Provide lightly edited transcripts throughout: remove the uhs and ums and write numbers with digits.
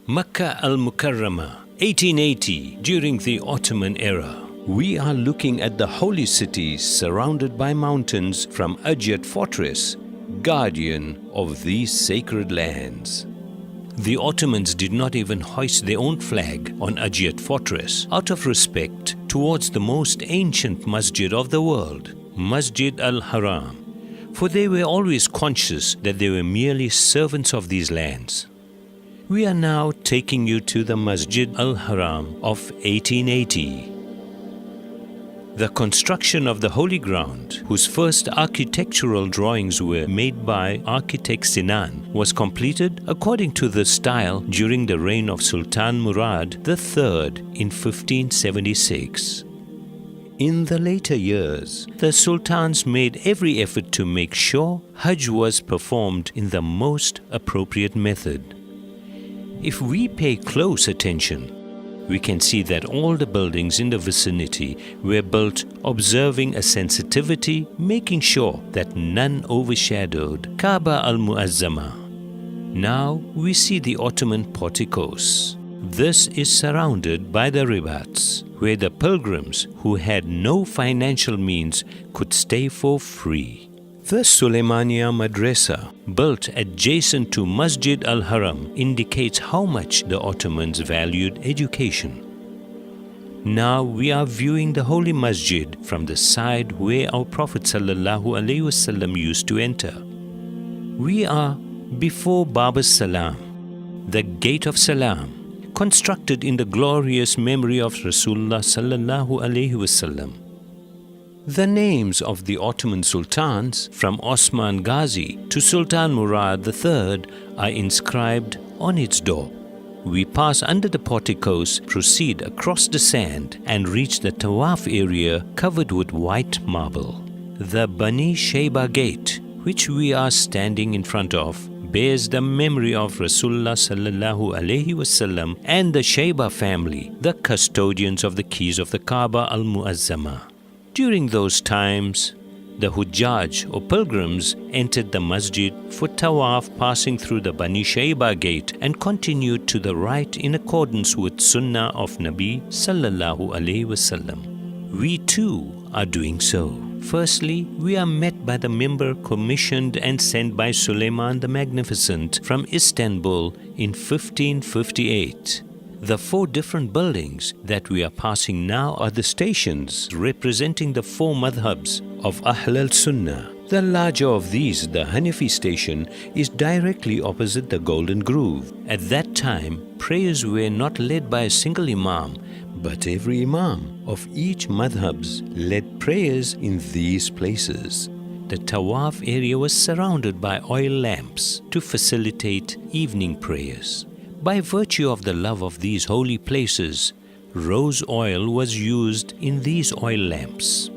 Makkah al-Mukarramah, 1880, during the Ottoman era. We are looking at the holy city surrounded by mountains from Ajyat Fortress, guardian of these sacred lands. The Ottomans did not even hoist their own flag on Ajyat Fortress out of respect towards the most ancient masjid of the world, Masjid al-Haram, for they were always conscious that they were merely servants of these lands. We are now taking you to the Masjid al-Haram of 1880. The construction of the holy ground, whose first architectural drawings were made by architect Sinan, was completed according to the style during the reign of Sultan Murad III in 1576. In the later years, the sultans made every effort to make sure Hajj was performed in the most appropriate method. If we pay close attention, we can see that all the buildings in the vicinity were built observing a sensitivity, making sure that none overshadowed Kaaba al-Mu'azzama. Now we see the Ottoman porticos. This is surrounded by the ribats, where the pilgrims who had no financial means could stay for free. The Suleymaniya Madrasa, built adjacent to Masjid al-Haram, indicates how much the Ottomans valued education. Now we are viewing the holy masjid from the side where our Prophet ﷺ used to enter. We are before Bab as-Salam, the Gate of Salam, constructed in the glorious memory of Rasulullah ﷺ. The names of the Ottoman sultans, from Osman Ghazi to Sultan Murad III, are inscribed on its door. We pass under the porticos, proceed across the sand, and reach the Tawaf area covered with white marble. The Bani Shayba Gate, which we are standing in front of, bears the memory of Rasulullah ﷺ and the Shayba family, the custodians of the keys of the Kaaba al-Mu'azzama. During those times, the Hujjaj or pilgrims entered the masjid for tawaf, passing through the Bani Shayba gate, and continued to the right in accordance with Sunnah of Nabi sallallahu alaihi wasallam. We too are doing so. Firstly, we are met by the member commissioned and sent by Suleiman the Magnificent from Istanbul in 1558. The 4 different buildings that we are passing now are the stations representing the 4 madhabs of Ahl-e Sunnat. The larger of these, the Hanafi station, is directly opposite the Golden Groove. At that time, prayers were not led by a single imam, but every imam of each madhabs led prayers in these places. The Tawaf area was surrounded by oil lamps to facilitate evening prayers. By virtue of the love of these holy places, rose oil was used in these oil lamps.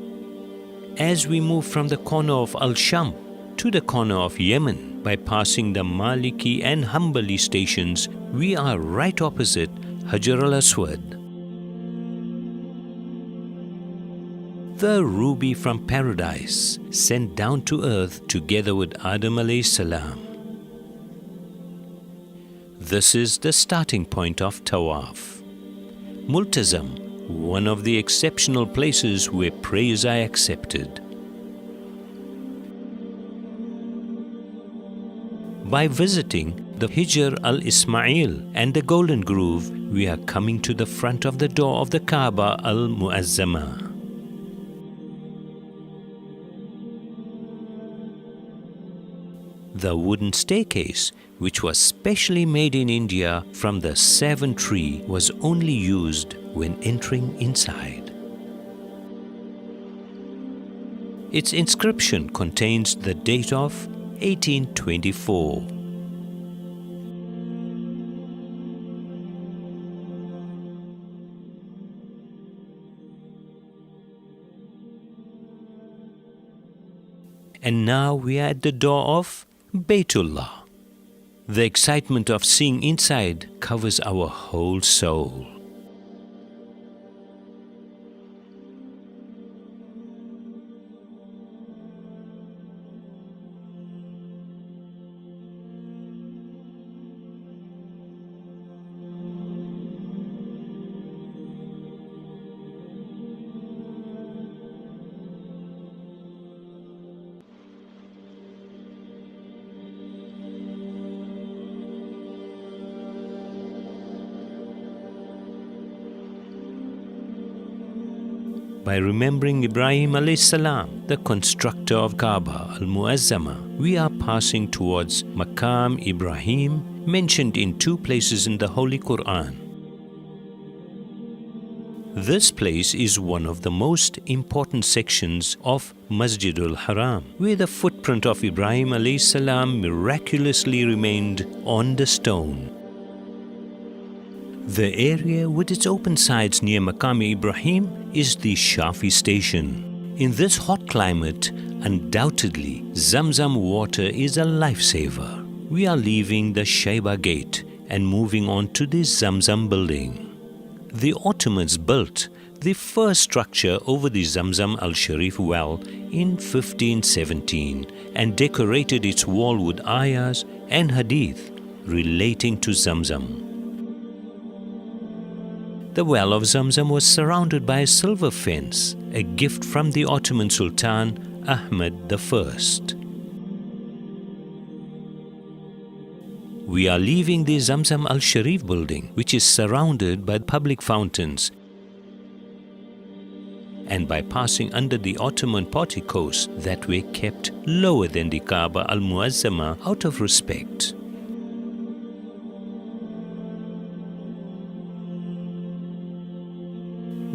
As we move from the corner of Al-Sham to the corner of Yemen, by passing the Maliki and Hanbali stations, we are right opposite Hajar al-Aswad. The ruby from paradise, sent down to earth together with Adam alayhi salam. This is the starting point of Tawaf. Multazam, one of the exceptional places where prayers are accepted. By visiting the Hijr al-Ismail and the Golden Groove, we are coming to the front of the door of the Kaaba al-Mu'azzama. The wooden staircase, which was specially made in India from the savan tree, was only used when entering inside. Its inscription contains the date of 1824. And now we are at the door of Baytullah. The excitement of seeing inside covers our whole soul. by remembering Ibrahim alayhi salam, the constructor of Kaaba al-Muazzama, we are passing towards Maqam Ibrahim, mentioned in 2 places in the Holy Quran. This place is one of the most important sections of Masjidul Haram, where the footprint of Ibrahim alayhi salam miraculously remained on the stone. The area with its open sides near Maqam Ibrahim is the Shafi station. In this hot climate, undoubtedly, Zamzam water is a lifesaver. We are leaving the Shaiba gate and moving on to the Zamzam building. The Ottomans built the first structure over the Zamzam al-Shareef well in 1517 and decorated its wall with ayahs and hadith relating to Zamzam. The well of Zamzam was surrounded by a silver fence, a gift from the Ottoman Sultan Ahmed I. We are leaving the Zamzam al-Shareef building, which is surrounded by public fountains, and by passing under the Ottoman porticos that were kept lower than the Kaaba al-Muazzama out of respect.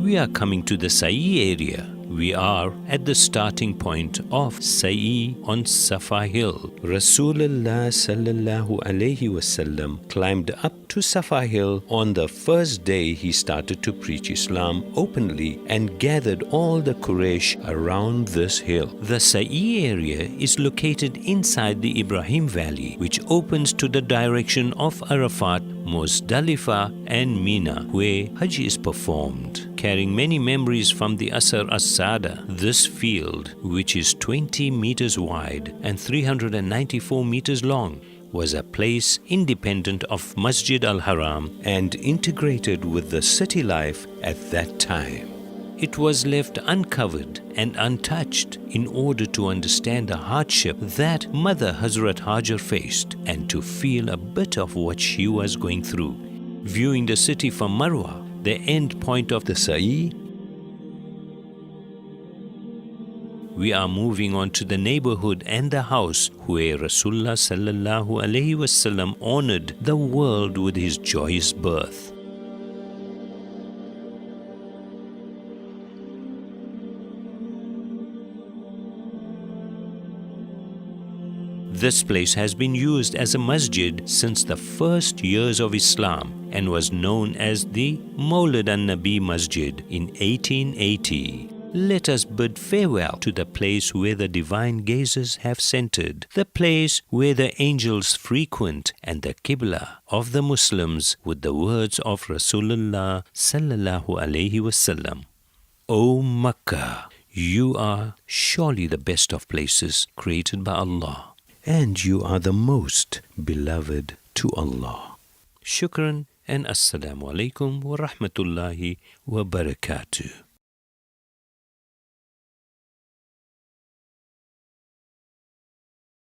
We are coming to the Sa'i area. We are at the starting point of Sa'i on Safa Hill. Rasulullah sallallahu alayhi wasallam climbed up to Safa Hill on the first day he started to preach Islam openly and gathered all the Quraysh around this hill. The Sa'i area is located inside the Ibrahim Valley, which opens to the direction of Arafat, Muzdalifah and Mina, where Hajj is performed. Carrying many memories from the Asr as-Sada, this field, which is 20 meters wide and 394 meters long, was a place independent of Masjid al-Haram and integrated with the city life at that time. It was left uncovered and untouched in order to understand the hardship that Mother Hazrat Hajar faced and to feel a bit of what she was going through. Viewing the city from Marwa, the end point of the Sa'i, we are moving on to the neighborhood and the house where Rasulullah sallallahu alaihi wasallam honored the world with his joyous birth. This place has been used as a masjid since the first years of Islam and was known as the Mawlid an-Nabi Masjid in 1880. Let us bid farewell to the place where the divine gazes have centered, the place where the angels frequent, and the Qibla of the Muslims with the words of Rasulullah sallallahu alaihi wasallam. O Makkah, you are surely the best of places created by Allah, and you are the most beloved to Allah. Shukran and Assalamu alaikum wa rahmatullahi wa barakatuh.